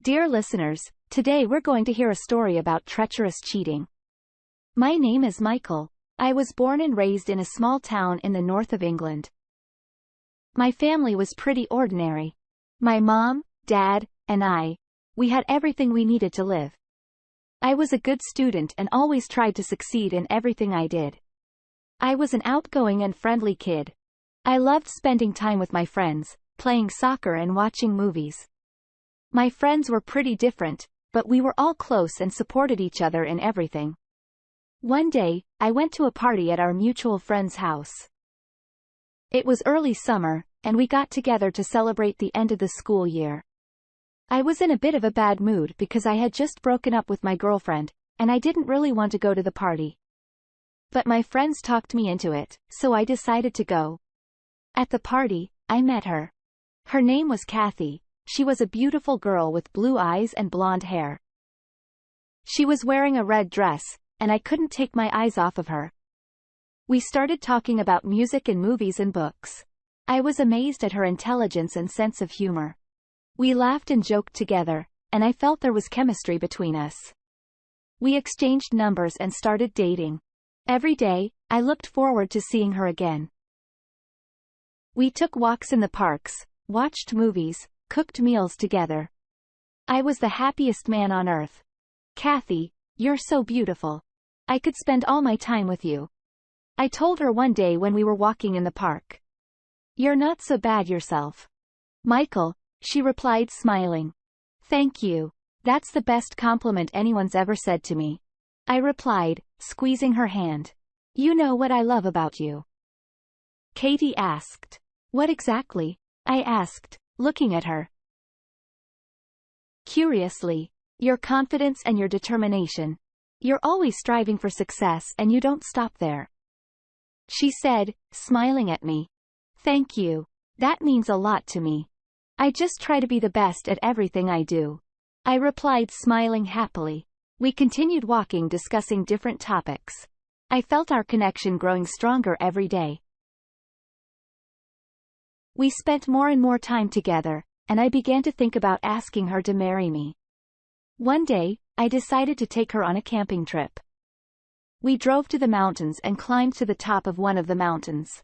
Dear listeners, today we're going to hear a story about treacherous cheating. My name is Michael. I was born and raised in a small town in the north of England. My family was pretty ordinary. My mom, dad, and we had everything we needed to live. I was a good student and always tried to succeed in everything I did. I was an outgoing and friendly kid. I loved spending time with my friends, playing soccer and watching movies. My friends were pretty different, but we were all close and supported each other in everything. One day, I went to a party at our mutual friend's house. It was early summer, and we got together to celebrate the end of the school year. I was in a bit of a bad mood because I had just broken up with my girlfriend, and I didn't really want to go to the party. But my friends talked me into it, so I decided to go. At the party, I met her. Her name was Kathy. She was a beautiful girl with blue eyes and blonde hair. She was wearing a red dress, and I couldn't take my eyes off of her. We started talking about music and movies and books. I was amazed at her intelligence and sense of humor. We laughed and joked together, and I felt there was chemistry between us. We exchanged numbers and started dating. Every day, I looked forward to seeing her again. We took walks in the parks, watched movies, cooked meals together. I was the happiest man on earth. Kathy, you're so beautiful. I could spend all my time with you. I told her one day when we were walking in the park. You're not so bad yourself. Michael, she replied smiling. Thank you. That's the best compliment anyone's ever said to me. I replied, squeezing her hand. You know what I love about you. Katie asked. What exactly? I asked, looking at her. Curiously. Your confidence and your determination. You're always striving for success and you don't stop there. She said, smiling at me. Thank you. That means a lot to me. I just try to be the best at everything I do. I replied, smiling happily. We continued walking, discussing different topics. I felt our connection growing stronger every day. We spent more and more time together, and I began to think about asking her to marry me. One day, I decided to take her on a camping trip. We drove to the mountains and climbed to the top of one of the mountains.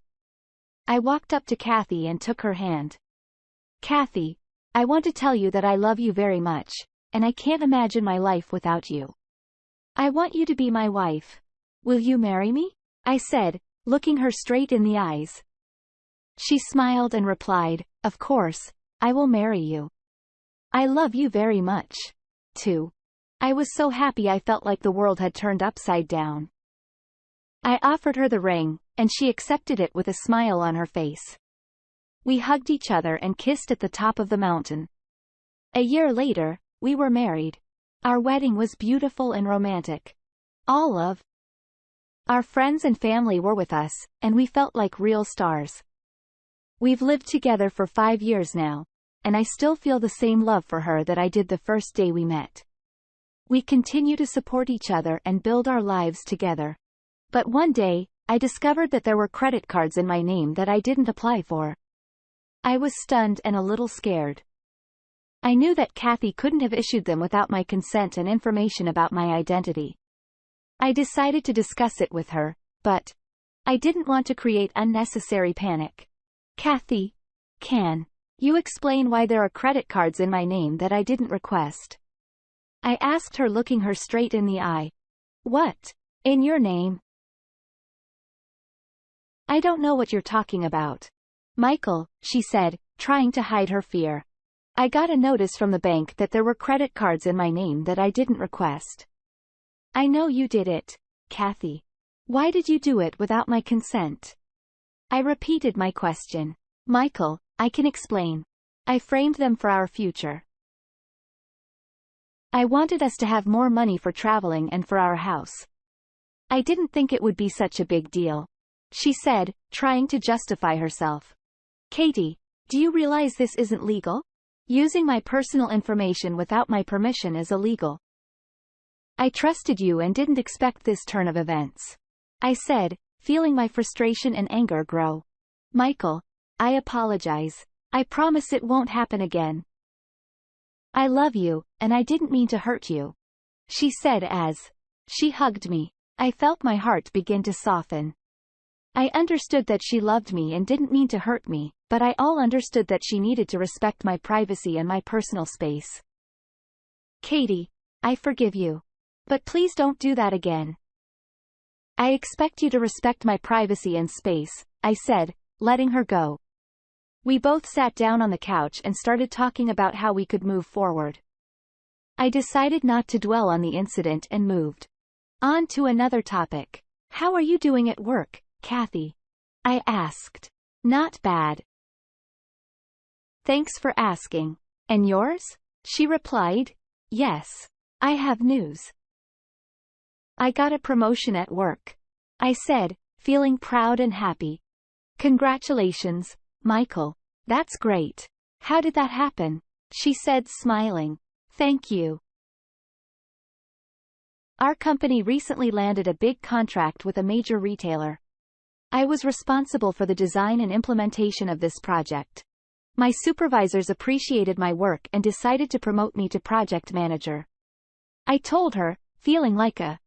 I walked up to Kathy and took her hand. Kathy, I want to tell you that I love you very much, and I can't imagine my life without you. I want you to be my wife. Will you marry me? I said, looking her straight in the eyes. She smiled and replied, of course, I will marry you. I love you very much, too. I was so happy I felt like the world had turned upside down. I offered her the ring, and she accepted it with a smile on her face. We hugged each other and kissed at the top of the mountain. A year later, we were married. Our wedding was beautiful and romantic. All of our friends and family were with us, and we felt like real stars. We've lived together for 5 years now, and I still feel the same love for her that I did the first day we met. We continue to support each other and build our lives together. But one day, I discovered that there were credit cards in my name that I didn't apply for. I was stunned and a little scared. I knew that Kathy couldn't have issued them without my consent and information about my identity. I decided to discuss it with her, but I didn't want to create unnecessary panic. Kathy, can you explain why there are credit cards in my name that I didn't request? I asked her, looking her straight in the eye. What? In your name? I don't know what you're talking about. Michael, she said, trying to hide her fear. I got a notice from the bank that there were credit cards in my name that I didn't request. I know you did it, Kathy. Why did you do it without my consent? I repeated my question. Michael, I can explain. I framed them for our future. I wanted us to have more money for traveling and for our house. I didn't think it would be such a big deal, she said, trying to justify herself. Katie, do you realize this isn't legal? Using my personal information without my permission is illegal. I trusted you and didn't expect this turn of events, I said, feeling my frustration and anger grow. Michael, I apologize. I promise it won't happen again. I love you, and I didn't mean to hurt you, she said as she hugged me. I felt my heart begin to soften. I understood that she loved me and didn't mean to hurt me, but I all understood that she needed to respect my privacy and my personal space. Katie, I forgive you. But please don't do that again. I expect you to respect my privacy and space, I said, letting her go. We both sat down on the couch and started talking about how we could move forward. I decided not to dwell on the incident and moved on to another topic. How are you doing at work, Kathy? I asked. Not bad. Thanks for asking. And yours? She replied. Yes. I have news. I got a promotion at work, I said, feeling proud and happy. Congratulations, Michael. That's great. How did that happen? She said, smiling. Thank you. Our company recently landed a big contract with a major retailer. I was responsible for the design and implementation of this project. My supervisors appreciated my work and decided to promote me to project manager. I told her, feeling like a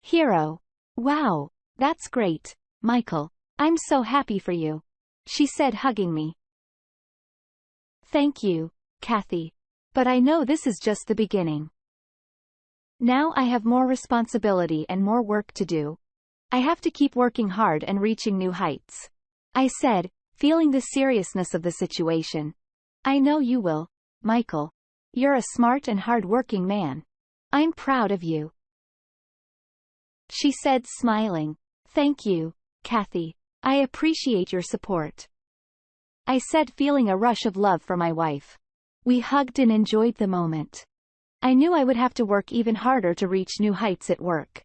hero. Wow, that's great, Michael. I'm so happy for you, she said, hugging me. Thank you, Kathy. But I know this is just the beginning. Now I have more responsibility and more work to do. I have to keep working hard and reaching new heights, I said, feeling the seriousness of the situation. I know you will, Michael. You're a smart and hard-working man. I'm proud of you, she said, smiling. Thank you, Kathy. I appreciate your support, I said, feeling a rush of love for my wife. We hugged and enjoyed the moment. I knew I would have to work even harder to reach new heights at work.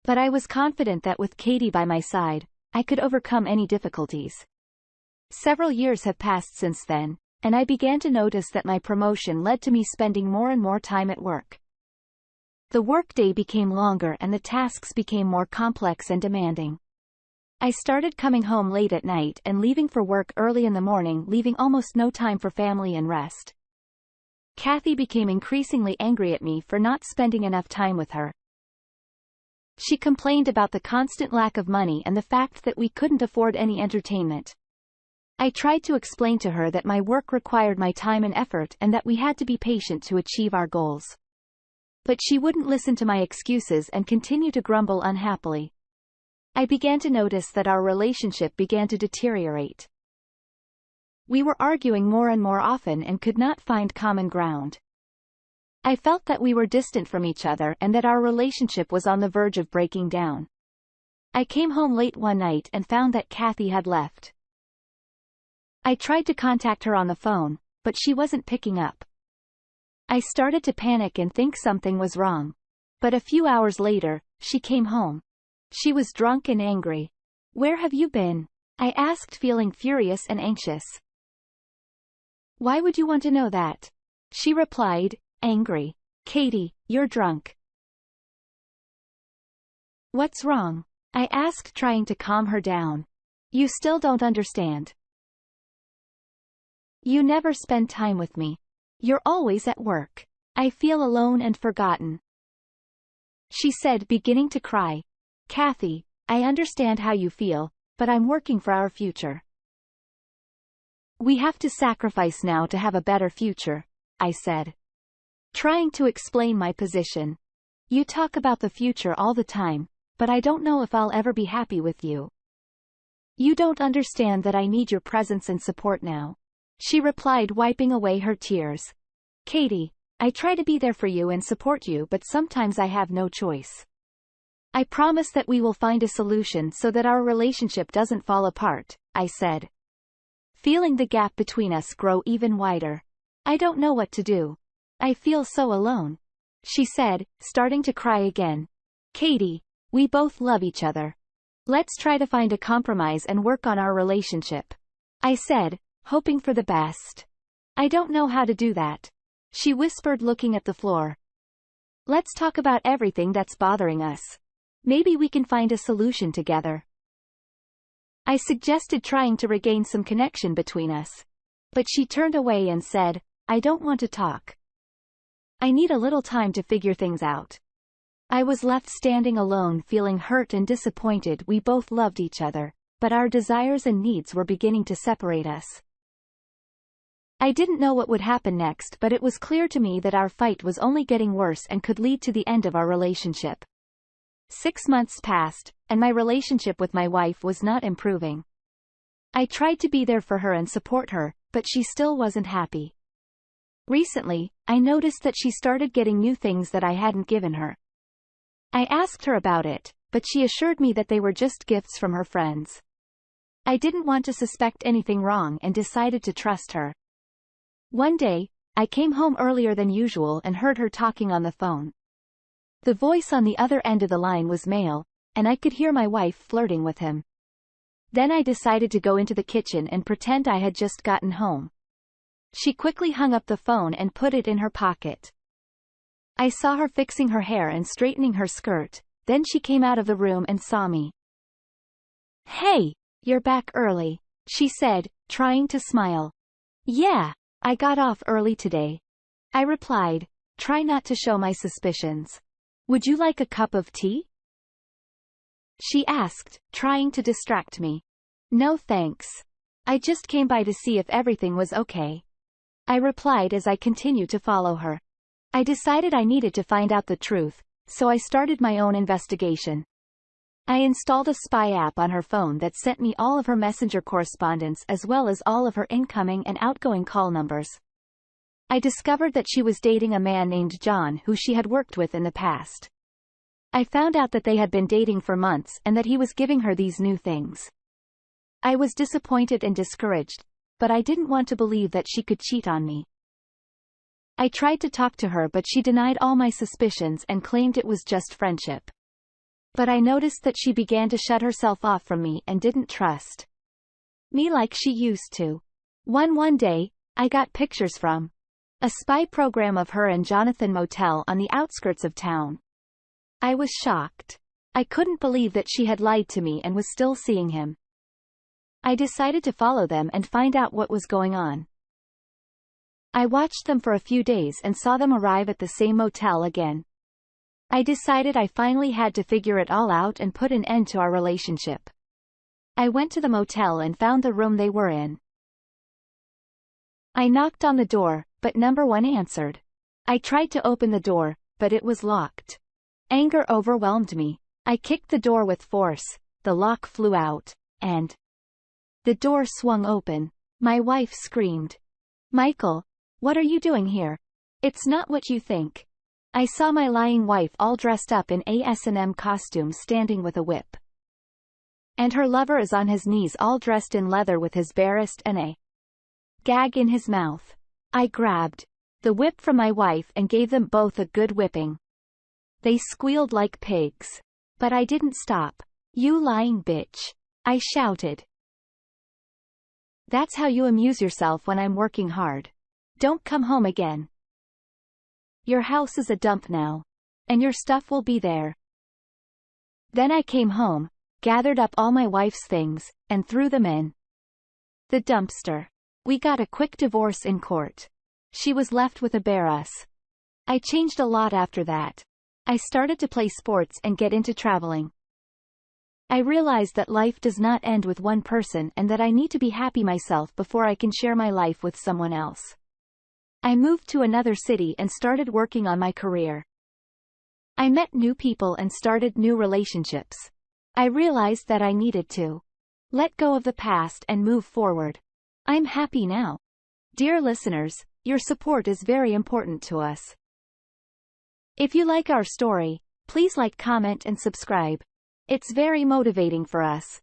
But I was confident that with Katie by my side, I could overcome any difficulties. Several years have passed since then, and I began to notice that my promotion led to me spending more and more time at work. The workday became longer and the tasks became more complex and demanding. I started coming home late at night and leaving for work early in the morning, leaving almost no time for family and rest. Kathy became increasingly angry at me for not spending enough time with her. She complained about the constant lack of money and the fact that we couldn't afford any entertainment. I tried to explain to her that my work required my time and effort and that we had to be patient to achieve our goals. But she wouldn't listen to my excuses and continued to grumble unhappily. I began to notice that our relationship began to deteriorate. We were arguing more and more often and could not find common ground. I felt that we were distant from each other and that our relationship was on the verge of breaking down. I came home late one night and found that Kathy had left. I tried to contact her on the phone, but she wasn't picking up. I started to panic and think something was wrong. But a few hours later, she came home. She was drunk and angry. Where have you been? I asked, feeling furious and anxious. Why would you want to know that? She replied, angry. Katie, you're drunk. What's wrong? I asked, trying to calm her down. You still don't understand. You never spend time with me. You're always at work. I feel alone and forgotten, she said, beginning to cry. Kathy, I understand how you feel, but I'm working for our future. We have to sacrifice now to have a better future, I said, trying to explain my position. You talk about the future all the time, but I don't know if I'll ever be happy with you. You don't understand that I need your presence and support now, she replied, wiping away her tears. Katie, I try to be there for you and support you, but sometimes I have no choice. I promise that we will find a solution so that our relationship doesn't fall apart, I said, feeling the gap between us grow even wider. I don't know what to do. I feel so alone, she said, starting to cry again. Katie, we both love each other. Let's try to find a compromise and work on our relationship, I said, hoping for the best. I don't know how to do that, she whispered, looking at the floor. Let's talk about everything that's bothering us. Maybe we can find a solution together. I suggested, trying to regain some connection between us. But she turned away and said, I don't want to talk. I need a little time to figure things out. I was left standing alone, feeling hurt and disappointed. We both loved each other, but our desires and needs were beginning to separate us. I didn't know what would happen next, but it was clear to me that our fight was only getting worse and could lead to the end of our relationship. 6 months passed, and my relationship with my wife was not improving. I tried to be there for her and support her, but she still wasn't happy. Recently, I noticed that she started getting new things that I hadn't given her. I asked her about it, but she assured me that they were just gifts from her friends. I didn't want to suspect anything wrong and decided to trust her. One day, I came home earlier than usual and heard her talking on the phone. The voice on the other end of the line was male, and I could hear my wife flirting with him. Then I decided to go into the kitchen and pretend I had just gotten home. She quickly hung up the phone and put it in her pocket. I saw her fixing her hair and straightening her skirt, then she came out of the room and saw me. "Hey, you're back early," she said, trying to smile. "Yeah, I got off early today," I replied, trying not to show my suspicions. "Would you like a cup of tea?" she asked, trying to distract me. "No thanks. I just came by to see if everything was okay," I replied as I continued to follow her. I decided I needed to find out the truth, so I started my own investigation. I installed a spy app on her phone that sent me all of her messenger correspondence as well as all of her incoming and outgoing call numbers. I discovered that she was dating a man named John who she had worked with in the past. I found out that they had been dating for months and that he was giving her these new things. I was disappointed and discouraged, but I didn't want to believe that she could cheat on me. I tried to talk to her, but she denied all my suspicions and claimed it was just friendship. But I noticed that she began to shut herself off from me and didn't trust me like she used to. One day, I got pictures from a spy program of her and Jonathan Motel on the outskirts of town. I was shocked. I couldn't believe that she had lied to me and was still seeing him. I decided to follow them and find out what was going on. I watched them for a few days and saw them arrive at the same motel again. I decided I finally had to figure it all out and put an end to our relationship. I went to the motel and found the room they were in. I knocked on the door, but number 1 answered. I tried to open the door, but it was locked. Anger overwhelmed me. I kicked the door with force, the lock flew out, and the door swung open. My wife screamed, "Michael, what are you doing here? It's not what you think." I saw my lying wife all dressed up in a S&M costume standing with a whip. And her lover is on his knees all dressed in leather with his bare wrist and a gag in his mouth. I grabbed the whip from my wife and gave them both a good whipping. They squealed like pigs. But I didn't stop. "You lying bitch," I shouted. "That's how you amuse yourself when I'm working hard. Don't come home again. Your house is a dump now. And your stuff will be there." Then I came home, gathered up all my wife's things, and threw them in the dumpster. We got a quick divorce in court. She was left with a bare us. I changed a lot after that. I started to play sports and get into traveling. I realized that life does not end with one person and that I need to be happy myself before I can share my life with someone else. I moved to another city and started working on my career. I met new people and started new relationships. I realized that I needed to let go of the past and move forward. I'm happy now. Dear listeners, your support is very important to us. If you like our story, please like, comment, and subscribe. It's very motivating for us.